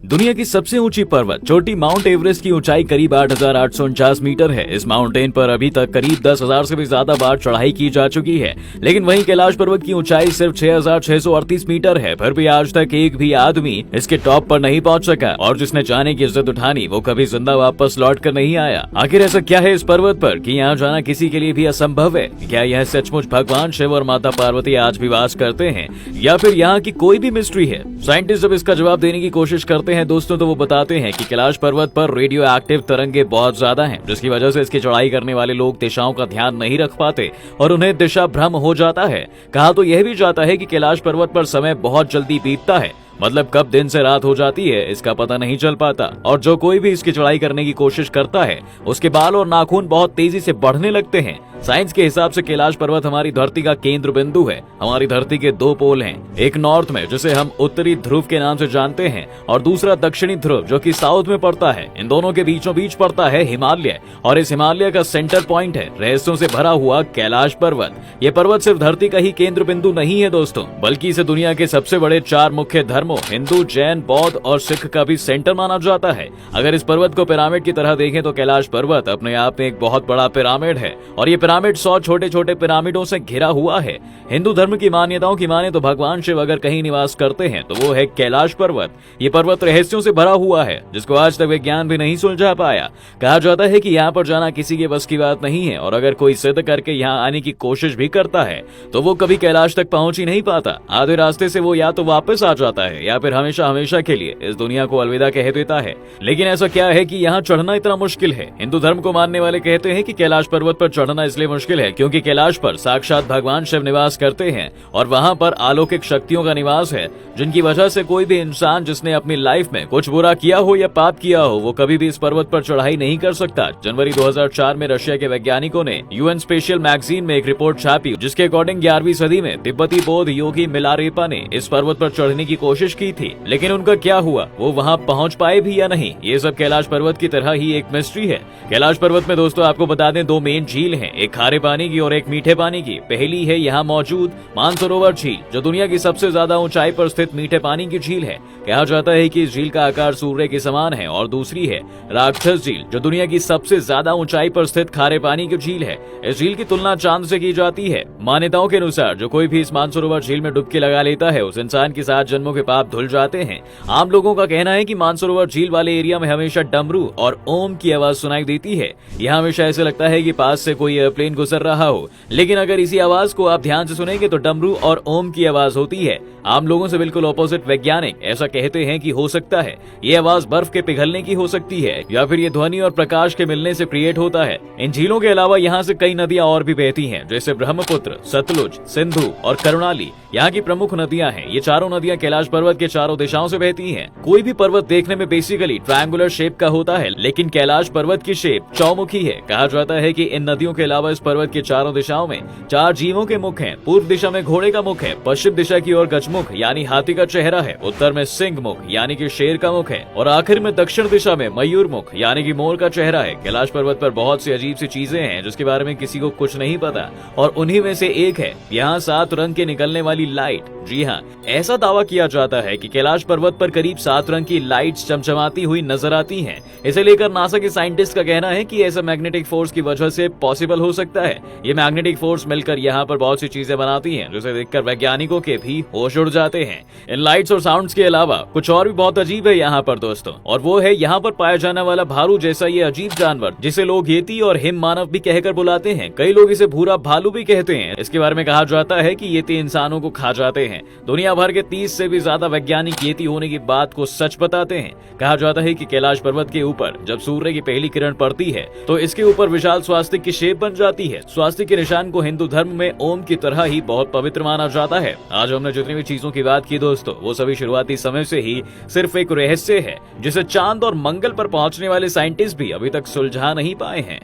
दुनिया की सबसे ऊंची पर्वत चोटी माउंट एवरेस्ट की ऊंचाई करीब 8,849 मीटर है। इस माउंटेन पर अभी तक करीब 10,000 से भी ज्यादा बार चढ़ाई की जा चुकी है, लेकिन वहीं कैलाश पर्वत की ऊंचाई सिर्फ 6,638 मीटर है। फिर भी आज तक एक भी आदमी इसके टॉप पर नहीं पहुंच सका और जिसने जाने की इज्जत उठानी वो कभी जिंदा वापस लौट कर नहीं आया। आखिर ऐसा क्या है इस पर्वत पर कि यहाँ जाना किसी के लिए भी असंभव है? क्या यह सचमुच भगवान शिव और माता पार्वती आज भी वास करते हैं या फिर यहाँ की कोई भी मिस्ट्री है? साइंटिस्ट जब इसका जवाब देने की कोशिश करते हैं दोस्तों, तो वो बताते हैं कि कैलाश पर्वत पर रेडियो एक्टिव तरंगे बहुत ज्यादा हैं, जिसकी वजह से इसकी चढ़ाई करने वाले लोग दिशाओं का ध्यान नहीं रख पाते और उन्हें दिशा भ्रम हो जाता है। कहा तो यह भी जाता है कि कैलाश पर्वत पर समय बहुत जल्दी बीतता है, मतलब कब दिन से रात हो जाती है इसका पता नहीं चल पाता। और जो कोई भी इसकी चढ़ाई करने की कोशिश करता है उसके बाल और नाखून बहुत तेजी से बढ़ने लगते हैं। साइंस के हिसाब से कैलाश पर्वत हमारी धरती का केंद्र बिंदु है। हमारी धरती के दो पोल हैं, एक नॉर्थ में जिसे हम उत्तरी ध्रुव के नाम से जानते हैं और दूसरा दक्षिणी ध्रुव जो कि साउथ में पड़ता है। इन दोनों के बीचों बीच पड़ता है हिमालय और इस हिमालय का सेंटर पॉइंट है रहस्यों से भरा हुआ कैलाश पर्वत। ये पर्वत सिर्फ धरती का ही केंद्र बिंदु नहीं है दोस्तों, बल्कि इसे दुनिया के सबसे बड़े 4 मुख्य धर्मों हिंदू, जैन, बौद्ध और सिख का भी सेंटर माना जाता है। अगर इस पर्वत को पिरामिड की तरह देखें तो कैलाश पर्वत अपने आप में एक बहुत बड़ा पिरामिड है और ये पिरामिड 100 छोटे छोटे पिरामिडों से घिरा हुआ है। हिंदू धर्म की मान्यताओं की माने तो भगवान शिव अगर कहीं निवास करते हैं तो वो है कैलाश पर्वत। ये पर्वत रहस्यों से भरा हुआ है जिसको आज तक विज्ञान भी नहीं सुलझा पाया। कहा जाता है कि यहाँ पर जाना किसी के बस की बात नहीं है और अगर कोई सिद्ध करके यहाँ आने की कोशिश भी करता है तो वो कभी कैलाश तक पहुंच ही नहीं पाता। आधे रास्ते से वो या तो वापस आ जाता है या फिर हमेशा हमेशा के लिए इस दुनिया को अलविदा कह देता है। लेकिन ऐसा क्या है कि यहाँ चढ़ना इतना मुश्किल है? हिंदू धर्म को मानने वाले कहते हैं कि कैलाश पर्वत पर चढ़ना इसलिए मुश्किल है क्योंकि कैलाश पर साक्षात भगवान शिव निवास करते हैं और वहाँ पर अलौकिक शक्तियों का निवास है, जिनकी वजह से कोई भी इंसान जिसने अपनी लाइफ में कुछ बुरा किया हो या पाप किया हो वो कभी भी इस पर्वत पर चढ़ाई नहीं कर सकता। जनवरी 2004 में रशिया के वैज्ञानिकों ने यूएन स्पेशल मैगजीन में एक रिपोर्ट छापी जिसके अकॉर्डिंग 11वीं सदी में तिब्बती बौद्ध योगी मिलारेपा ने इस पर्वत पर चढ़ने की कोशिश की थी, लेकिन उनका क्या हुआ? वो वहाँ पहुँच पाए भी या नहीं? ये सब कैलाश पर्वत की तरह ही एक मिस्ट्री है। कैलाश पर्वत में दोस्तों आपको बता दें 2 मेन झील हैं, एक खारे पानी की और एक मीठे पानी की। पहली है यहाँ मौजूद मानसरोवर झील जो दुनिया की सबसे ज्यादा ऊंचाई पर स्थित मीठे पानी की झील है। कहा जाता है कि इस झील का आकार सूर्य के समान है। और दूसरी है राक्षस झील जो दुनिया की सबसे ज्यादा ऊंचाई पर स्थित खारे पानी की झील है। इस झील की तुलना चांद से की जाती है। मान्यताओं के अनुसार जो कोई भी इस मानसरोवर झील में डुबकी लगा लेता है उस इंसान के 7 जन्मों के पाप धुल जाते हैं। आम लोगों का कहना है कि मानसरोवर झील वाले एरिया में हमेशा डमरू और ओम की आवाज सुनाई देती है। यह हमेशा ऐसे लगता है कि पास से कोई एयरप्लेन गुजर रहा हो, लेकिन अगर इसी आवाज को आप ध्यान से सुनेंगे तो डमरू और ओम की आवाज होती है। आम लोगों से बिल्कुल ऑपोजिट वैज्ञानिक ऐसा कहते हैं कि हो सकता है ये आवाज बर्फ के पिघलने की हो सकती है या फिर ये ध्वनि और प्रकाश के मिलने से क्रिएट होता है। इन झीलों के अलावा यहाँ से कई नदियां और भी बहती हैं, जैसे ब्रह्मपुत्र, सतलुज, सिंधु और कर्णाली यहाँ की प्रमुख नदियां हैं। ये चारों नदियां कैलाश पर्वत के चारों दिशाओं से बहती हैं। कोई भी पर्वत देखने में बेसिकली ट्रायंगुलर शेप का होता है, लेकिन कैलाश पर्वत की शेप चौमुखी है। कहा जाता है कि इन नदियों के अलावा इस पर्वत के चारों दिशाओं में 4 जीवों के मुख हैं। पूर्व दिशा में घोड़े का मुख है, पश्चिम दिशा की ओर गजमुख यानी हाथी का चेहरा है, उत्तर में सिंह मुख यानी कि शेर का मुख है और आखिर में दक्षिण दिशा में मयूर मुख यानी कि मोर का चेहरा है। कैलाश पर्वत पर बहुत सी अजीब सी चीजें हैं जिसके बारे में किसी को कुछ नहीं पता और उन्हीं में से एक है यहाँ 7 रंग के निकलने वाली लाइट। जी हाँ, ऐसा दावा किया जाता है कि कैलाश पर्वत पर करीब 7 रंग की लाइट्स चमचमाती हुई नजर आती हैं। इसे लेकर नासा के साइंटिस्ट का कहना है कि ऐसा मैग्नेटिक फोर्स की वजह से पॉसिबल हो सकता है। ये मैग्नेटिक फोर्स मिलकर यहाँ पर बहुत सी चीजें बनाती हैं जिसे देखकर वैज्ञानिकों के भी होश उड़ जाते हैं। इन लाइट्स और साउंड्स के अलावा कुछ और भी बहुत अजीब है यहाँ पर दोस्तों, और वो है यहाँ पर पाया जाने वाला भालू जैसा ये अजीब जानवर जिसे लोग येती और हिम मानव भी कहकर बुलाते हैं। कई लोग इसे भूरा भालू भी कहते हैं। इसके बारे में कहा जाता है कि येती इंसानों को खा जाते हैं। दुनिया भर के 30 से भी ज्यादा वैज्ञानिक येती होने की बात को सच बताते हैं। कहा जाता है कि कैलाश पर्वत के ऊपर जब सूर्य की पहली किरण पड़ती है तो इसके ऊपर विशाल स्वास्तिक की शेप बन जाती है। स्वास्तिक के निशान को हिंदू धर्म में ओम की तरह ही बहुत पवित्र माना जाता है। आज हमने जितनी भी चीजों की बात की दोस्तों वो सभी शुरुआती समय से ही सिर्फ एक रहस्य है जिसे चांद और मंगल पर पहुंचने वाले साइंटिस्ट भी अभी तक सुलझा नहीं पाए हैं।